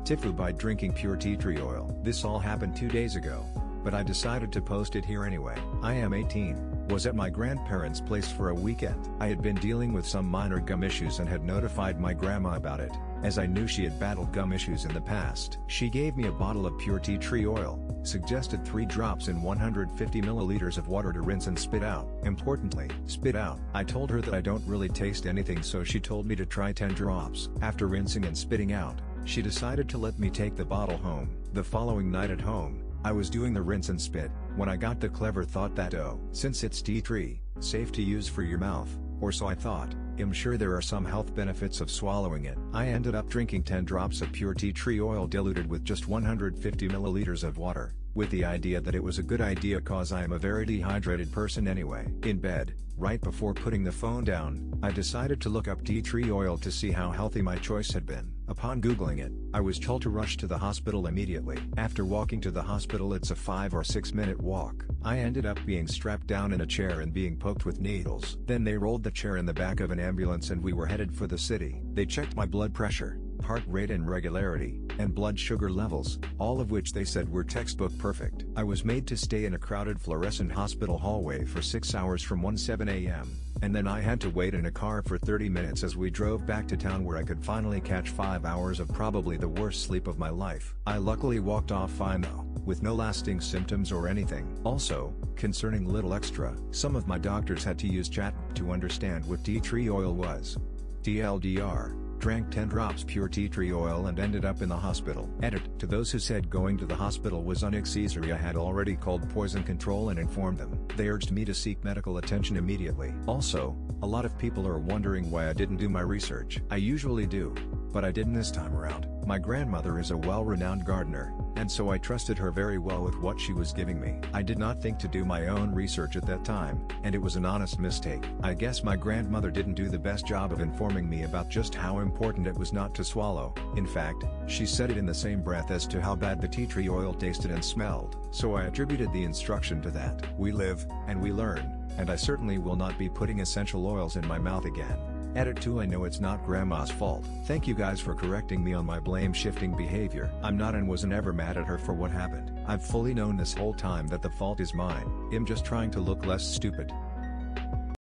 Tifu by drinking pure tea tree oil. This all happened 2 days ago, but I decided to post it here anyway. I am 18, was at my grandparents' place for a weekend. I had been dealing with some minor gum issues and had notified my grandma about it, as I knew she had battled gum issues in the past. She gave me a bottle of pure tea tree oil, suggested 3 drops in 150 milliliters of water to rinse and spit out. Importantly, spit out. I told her that I don't really taste anything, so she told me to try 10 drops. After rinsing and spitting out, she decided to let me take the bottle home. The following night at home, I was doing the rinse and spit, when I got the clever thought that since it's tea tree, safe to use for your mouth, or so I thought, I'm sure there are some health benefits of swallowing it. I ended up drinking 10 drops of pure tea tree oil diluted with just 150 milliliters of water, with the idea that it was a good idea cause I am a very dehydrated person anyway. In bed, right before putting the phone down, I decided to look up tea tree oil to see how healthy my choice had been. Upon googling it, I was told to rush to the hospital immediately. After walking to the hospital, it's a 5 or 6 minute walk. I ended up being strapped down in a chair and being poked with needles. Then they rolled the chair in the back of an ambulance and we were headed for the city. They checked my blood pressure, heart rate and regularity, and blood sugar levels, all of which they said were textbook perfect. I was made to stay in a crowded fluorescent hospital hallway for 6 hours from 1:07 a.m., and then I had to wait in a car for 30 minutes as we drove back to town where I could finally catch 5 hours of probably the worst sleep of my life. I luckily walked off fine though, with no lasting symptoms or anything. Also, concerning little extra, some of my doctors had to use chat to understand what tea tree oil was. TLDR. Drank 10 drops pure tea tree oil and ended up in the hospital. Edit. To those who said going to the hospital was unnecessary, I had already called poison control and informed them. They urged me to seek medical attention immediately. Also, a lot of people are wondering why I didn't do my research. I usually do, but I didn't this time around. My grandmother is a well-renowned gardener, and so I trusted her very well with what she was giving me. I did not think to do my own research at that time, and it was an honest mistake. I guess my grandmother didn't do the best job of informing me about just how important it was not to swallow. In fact, she said it in the same breath as to how bad the tea tree oil tasted and smelled. So I attributed the instruction to that. We live, and we learn, and I certainly will not be putting essential oils in my mouth again. Edit 2. I know it's not grandma's fault. Thank you guys for correcting me on my blame shifting behavior. I'm not and wasn't ever mad at her for what happened. I've fully known this whole time that the fault is mine. I'm just trying to look less stupid.